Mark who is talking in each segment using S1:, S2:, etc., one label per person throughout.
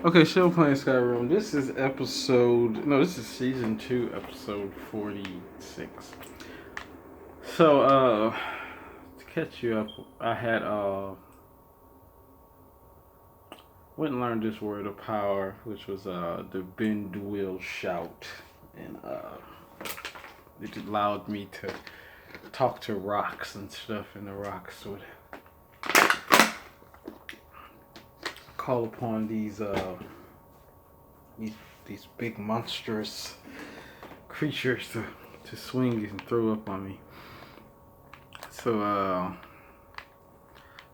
S1: Okay, still playing Skyrim. This is this is season 2, episode 46. So, to catch you up, I had, went and learned this word of power, which was, the bend, will, shout. And, it allowed me to talk to rocks and stuff, and the rocks would call upon these big monstrous creatures to swing and throw up on me. So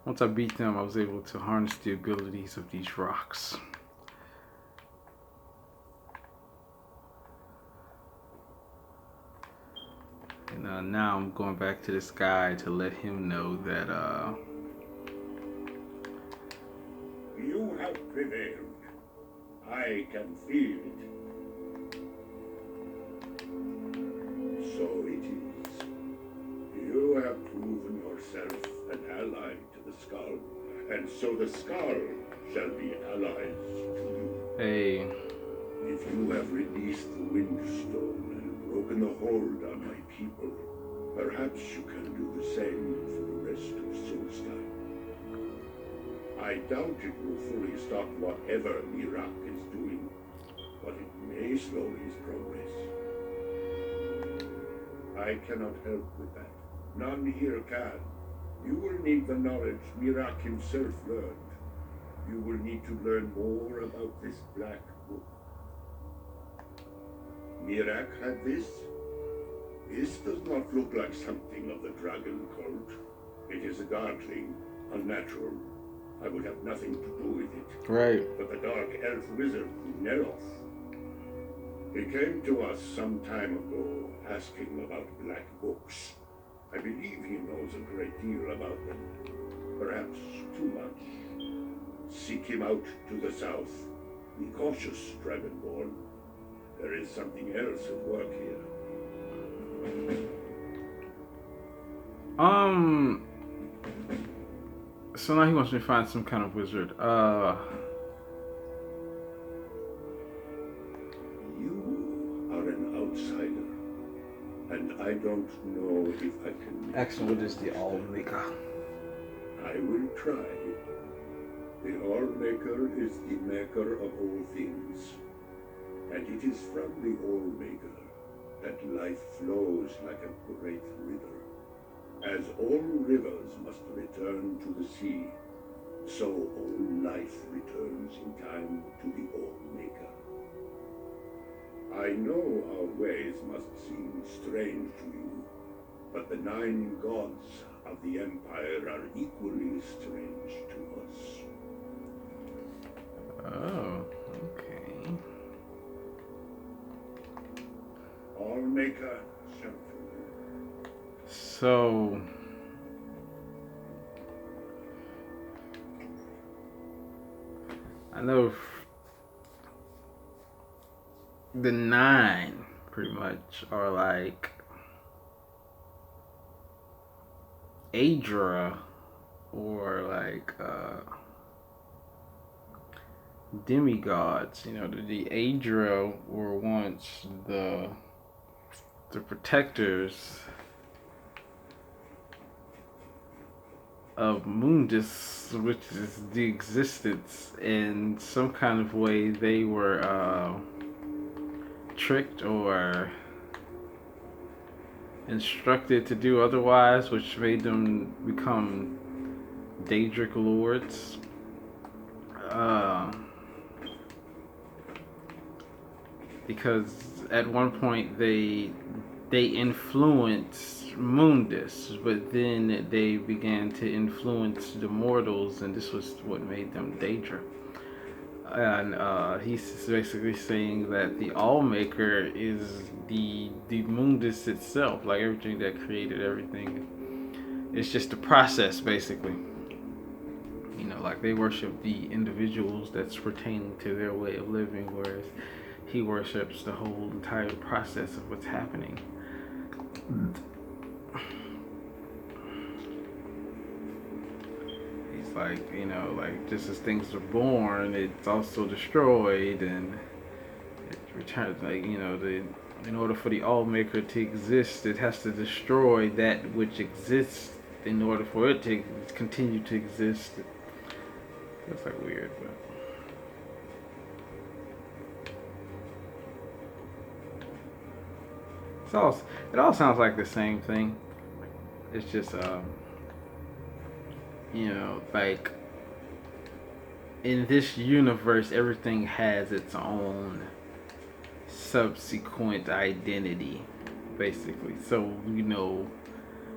S1: once I beat them, I was able to harness the abilities of these rocks. And now I'm going back to this guy to let him know that
S2: you have prevailed. I can feel it. So it is. You have proven yourself an ally to the skull, and so the skull shall be allies to you.
S1: hey,
S2: If you have released the Windstone and broken the hold on my people, perhaps you can do the same for the rest of Solstheim. I doubt it will fully stop whatever Mirak is doing, but it may slow his progress. I cannot help with that. None here can. You will need the knowledge Mirak himself learned. You will need to learn more about this black book. Mirak had this? This does not look like something of the dragon cult. It is a darkling, unnatural. I would have nothing to do with it.
S1: right.
S2: But the dark elf wizard, Neroth, he came to us some time ago asking about black books. I believe he knows a great deal about them. Perhaps too much. Seek him out to the south. Be cautious, Dragonborn. There is something else at work here.
S1: So now he wants me to find some kind of wizard.
S2: You are an outsider, and I don't know if I can...
S1: Ask what is the All-Maker?
S2: I will try. The All-Maker is the maker of all things, and it is from the All-Maker that life flows like a great river. As all rivers must return to the sea, so all life returns in time to the All-Maker. I know our ways must seem strange to you, but the 9 gods of the Empire are equally strange to us.
S1: Oh, okay.
S2: All-Maker shall...
S1: So, I know the 9 pretty much are like Adra or like demigods. You know, the Adra were once the protectors of Mundus, which is the existence. In some kind of way, they were tricked or instructed to do otherwise, which made them become Daedric lords. Because at one point they influenced Mundus, but then they began to influence the mortals, and this was what made them Daedra. And he's basically saying that the All-Maker is the Mundus itself, like everything that created everything. It's just a process, basically. You know, like they worship the individuals that's pertaining to their way of living, whereas he worships the whole entire process of what's happening. He's it's like, you know, like just as things are born, it's also destroyed, and it returns, like, you know, in order for the all maker to exist, it has to destroy that which exists in order for it to continue to exist. That's like weird, but it all sounds like the same thing. It's just you know, like in this universe, everything has its own subsequent identity, basically. So, you know,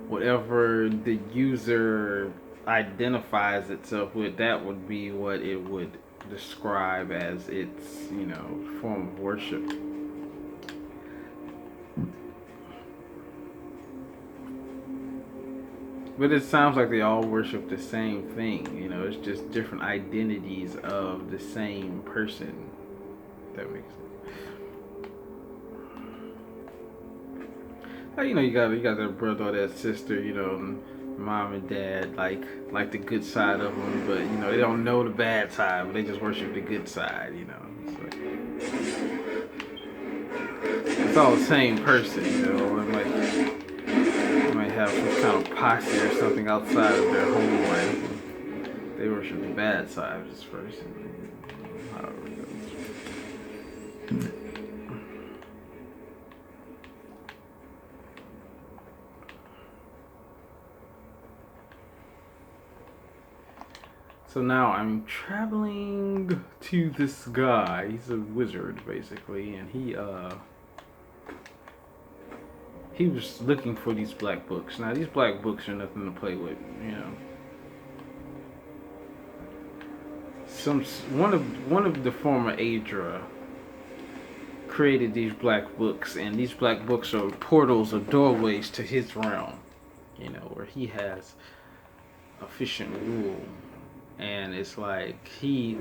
S1: whatever the user identifies itself with, that would be what it would describe as its, you know, form of worship. But it sounds like they all worship the same thing, you know, it's just different identities of the same person. That makes sense. Like, you know, you got that brother or that sister, you know, mom and dad like the good side of them, but you know they don't know the bad side, but they just worship the good side, you know. It's all the same person, you know. They might have some kind of posse or something outside of their home life. They worship the bad side of this person. However it goes. So now I'm traveling to this guy. He's a wizard, basically, and he was looking for these black books. Now these black books are nothing to play with, you know. One of the former Adra created these black books, and these black books are portals or doorways to his realm, you know, where he has efficient rule. And it's like read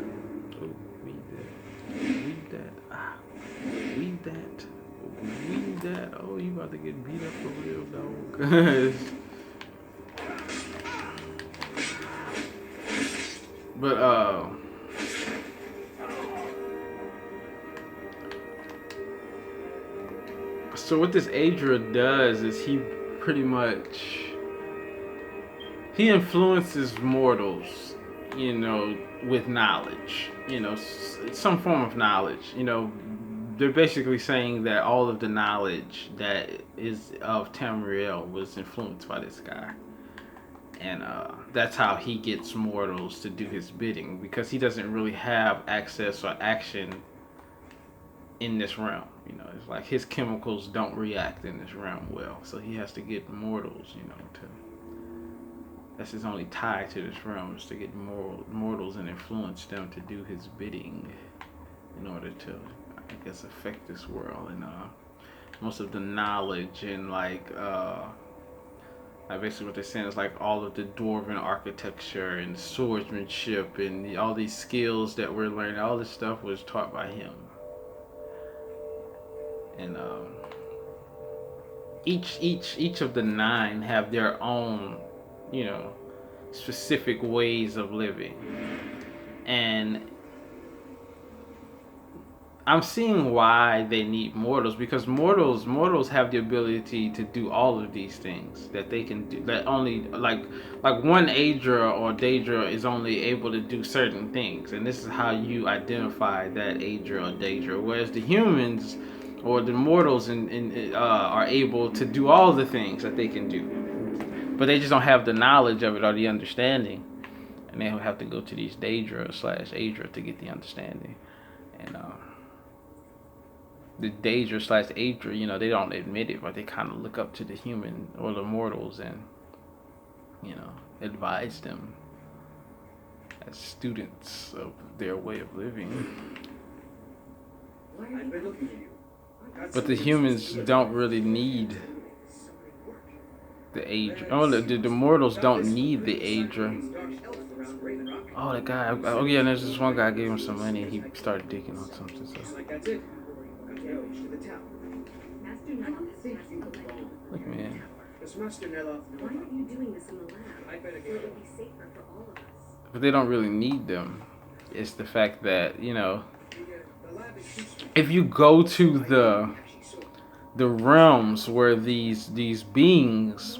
S1: that. Oh, you about to get beat up for real, dog. But so what this Adra does is he pretty much influences mortals, you know, with knowledge, you know, some form of knowledge. You know, they're basically saying that all of the knowledge that is of Tamriel was influenced by this guy. And that's how he gets mortals to do his bidding, because he doesn't really have access or action in this realm. You know, it's like his chemicals don't react in this realm well, so he has to get mortals, you know, to... That's his only tie to this realm, is to get mortals and influence them to do his bidding in order to, I guess, affect this world. And most of the knowledge and like basically what they're saying is like all of the dwarven architecture and swordsmanship and all these skills that we're learning, all this stuff was taught by him. And each of the 9 have their own, you know, specific ways of living. And I'm seeing why they need mortals, because mortals have the ability to do all of these things that they can do, that only like one Adra or Daedra is only able to do certain things, and this is how you identify that Adra or Daedra. Whereas the humans or the mortals are able to do all the things that they can do, but they just don't have the knowledge of it or the understanding, and they have to go to these Daedra / Adra to get the understanding. And the Daedra / Adra, you know, they don't admit it, but they kind of look up to the human or the mortals and, you know, advise them as students of their way of living. But the humans don't really need the Adra. Oh, the mortals don't need the Adra. Oh, the guy. Oh, yeah, and there's this one guy gave him some money and he started digging on something. So. Look, man.
S3: Why aren't you doing this in the lab? It would be safer for all of us.
S1: but they don't really need them. It's the fact that, you know, if you go to the realms where these beings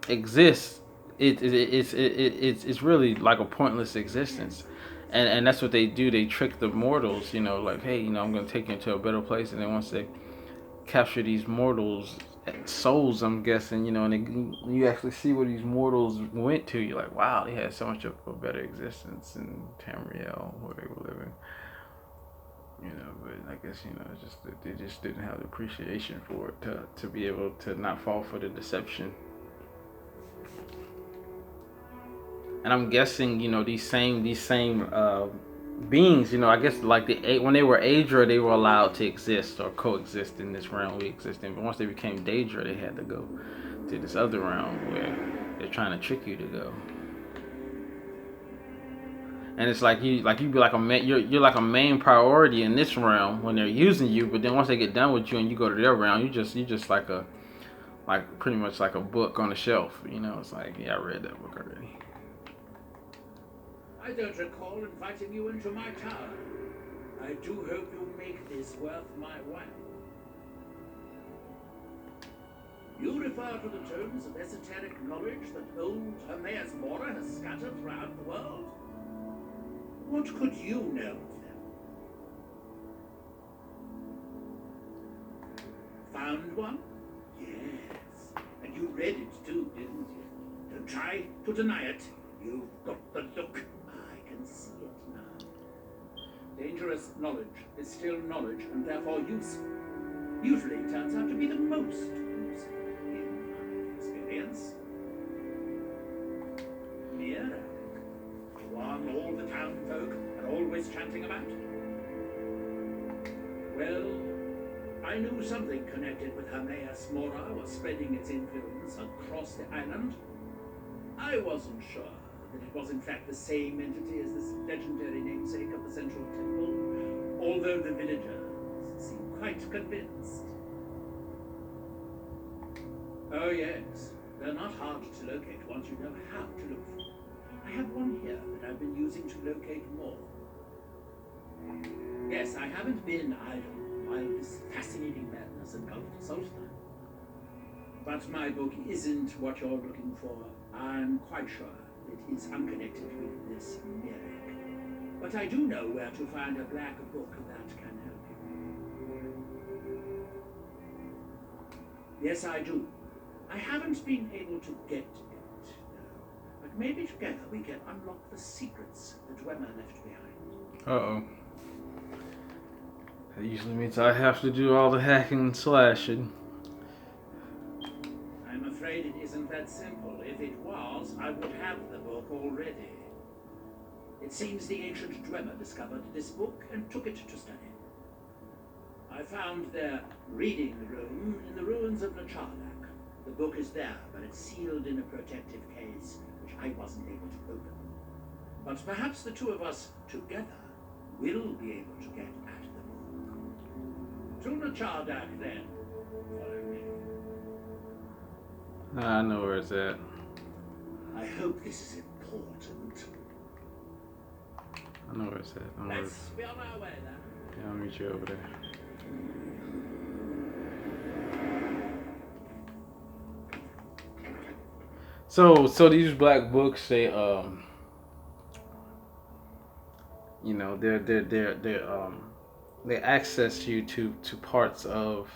S1: exist, it's really like a pointless existence. And that's what they do. They trick the mortals, you know, like, hey, you know, I'm gonna take you into a better place, and then once they capture these mortals souls, I'm guessing, you know, and you actually see where these mortals went to, you're like, wow, they had so much of a better existence in Tamriel where they were living, you know. But I guess, you know, it's just that they just didn't have the appreciation for it to be able to not fall for the deception. And I'm guessing, you know, these same beings, you know, I guess like when they were Aedra, they were allowed to exist or coexist in this realm we exist in. But once they became Daedra, they had to go to this other realm where they're trying to trick you to go. And it's like you be like you're like a main priority in this realm when they're using you. But then once they get done with you and you go to their realm, you just like pretty much like a book on the shelf. You know, it's like, yeah, I read that book already.
S3: I don't recall inviting you into my tower. I do hope you make this worth my while. You refer to the tomes of esoteric knowledge that old Hermaeus Mora has scattered throughout the world? What could you know of them? Found one? Yes. And you read it too, didn't you? Don't try to deny it. You've got the look. I can see it now. Dangerous knowledge is still knowledge and therefore useful. Usually turns out to be the most useful in my experience. Mira, one all the town folk are always chanting about. Well, I knew something connected with Hermaeus Mora was spreading its influence across the island. I wasn't sure that it was in fact the same entity as this legendary namesake of the central temple, although the villagers seem quite convinced. Oh yes, they're not hard to locate once you know how to look for them. I have one here that I've been using to locate more. Yes, I haven't been idle while this fascinating madness engulfed Sultan. But my book isn't what you're looking for. I'm quite sure it is unconnected with this Merrick. But I do know where to find a black book that can help you. Yes, I do. I haven't been able to get it, though. But maybe together we can unlock the secrets that Dwemer left behind.
S1: Uh-oh. That usually means I have to do all the hacking and slashing.
S3: I'm afraid it isn't that simple. If it was, I would have the book already. It seems the ancient Dwemer discovered this book and took it to study. I found their reading room in the ruins of Nachardak. The book is there, but it's sealed in a protective case, which I wasn't able to open. But perhaps the two of us together will be able to get at the book. To Nachardak, then. Follow me.
S1: I know where it's at.
S3: I hope this is important.
S1: I know where it's at.
S3: Let's be on our way then.
S1: Yeah, I'll meet you over there. So these black books, they you know, they access you to parts of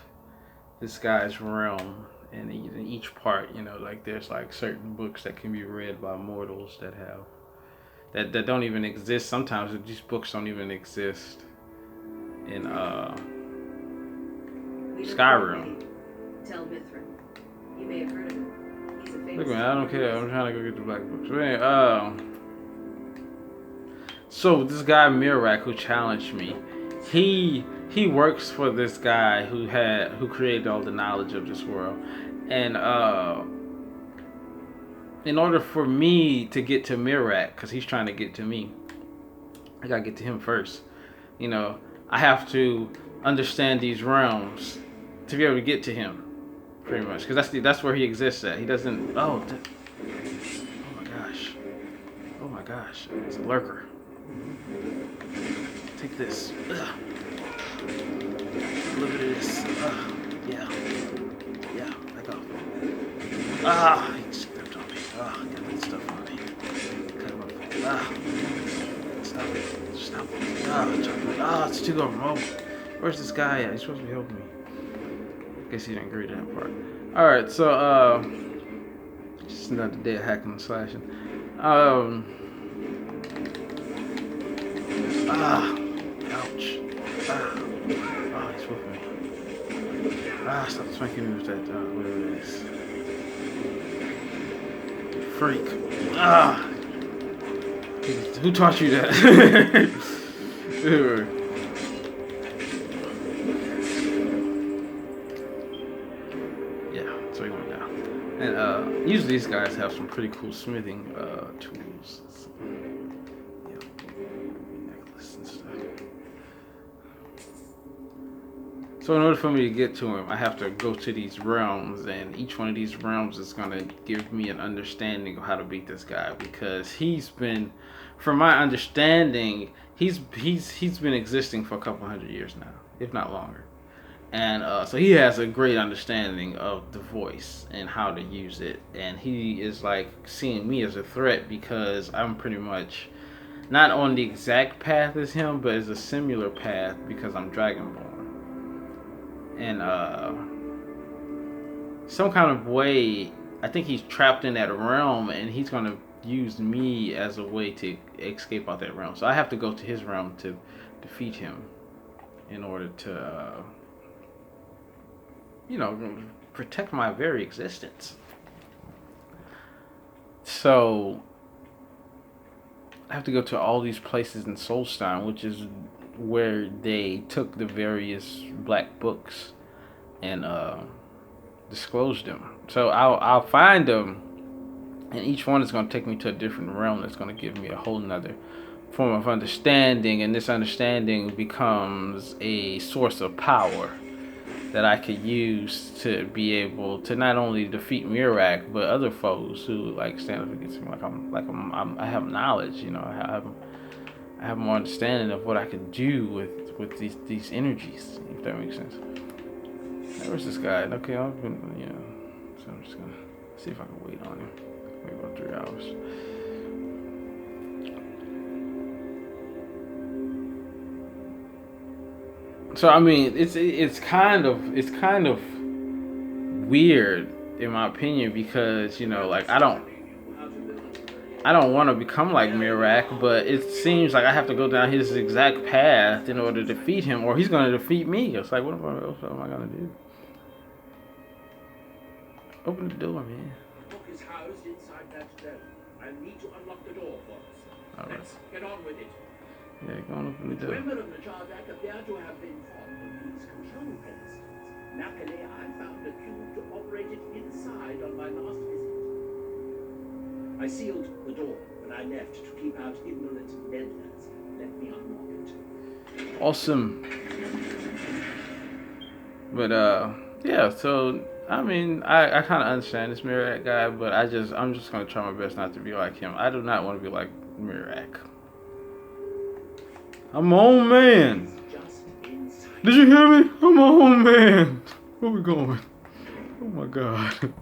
S1: this guy's realm, and in each part, you know, like there's like certain books that can be read by mortals that don't even exist. Sometimes these books don't even exist in Skyrim.
S4: Tell Mithrin. You may have heard of him. He's a famous.
S1: Look, man, I don't care. I'm trying to go get the black books. But anyway, so this guy Mirak who challenged me, he works for this guy who created all the knowledge of this world, and in order for me to get to Mirak, because he's trying to get to me, I gotta get to him first. You know, I have to understand these realms to be able to get to him, pretty much, because that's where he exists at. He doesn't. Oh my gosh. Oh my gosh, it's a lurker. Take this. Ugh. A little bit of this. Yeah. Yeah, back off. Ah, he stepped on me. Ah, got that stuff on me. Cut him up. Ah. Stop it. Stop it. Ah, it's too remote. Where's this guy at? He's supposed to be helping me. Guess he didn't agree to that part. Alright, so, just another day of hacking and slashing. Ouch. He's whooping me. Stop smacking me with that, whatever it is. Freak. Who taught you that? So he went down. And usually these guys have some pretty cool smithing tools. So, yeah, necklace and stuff. So in order for me to get to him, I have to go to these realms, and each one of these realms is gonna give me an understanding of how to beat this guy, because he's been, from my understanding, he's been existing for a couple hundred years now, if not longer. And so he has a great understanding of the voice and how to use it. And he is like seeing me as a threat because I'm pretty much not on the exact path as him, but as a similar path because I'm Dragonborn. And some kind of way, I think he's trapped in that realm, and he's going to use me as a way to escape out that realm. So I have to go to his realm to defeat him in order to... protect my very existence. So I have to go to all these places in Solstein, which is where they took the various black books and disclosed them. So I'll find them, and each one is going to take me to a different realm that's going to give me a whole nother form of understanding, and this understanding becomes a source of power that I could use to be able to not only defeat Mirak, but other foes who like stand up against me. I have knowledge, I have more understanding of what I can do with these energies, if that makes sense. Where's this guy? Okay, so I'm just gonna see if I can wait on him. Maybe about 3 hours. So I mean, it's kind of weird in my opinion, because like I don't want to become like Mirak, but it seems like I have to go down his exact path in order to defeat him, or he's going to defeat me. It's like, what am I going to do? Open the door, man.
S3: The book is housed inside that dome. I need to unlock the door for us.
S1: All right.
S3: Let's get on with it.
S1: Yeah, go on, open the door.
S3: Women of the Jardak appear to have been fond of these control pedestals. Luckily, I found a cube to operate it inside on my last visit. I sealed the door when I left to keep out ignorant meddlers. Let me unlock it.
S1: Awesome. But yeah, so I mean, I kind of understand this Mirak guy, but I'm just gonna try my best not to be like him. I do not want to be like Mirak. I'm my own man. Did you hear me? I'm my own man. Where we going? Oh my god.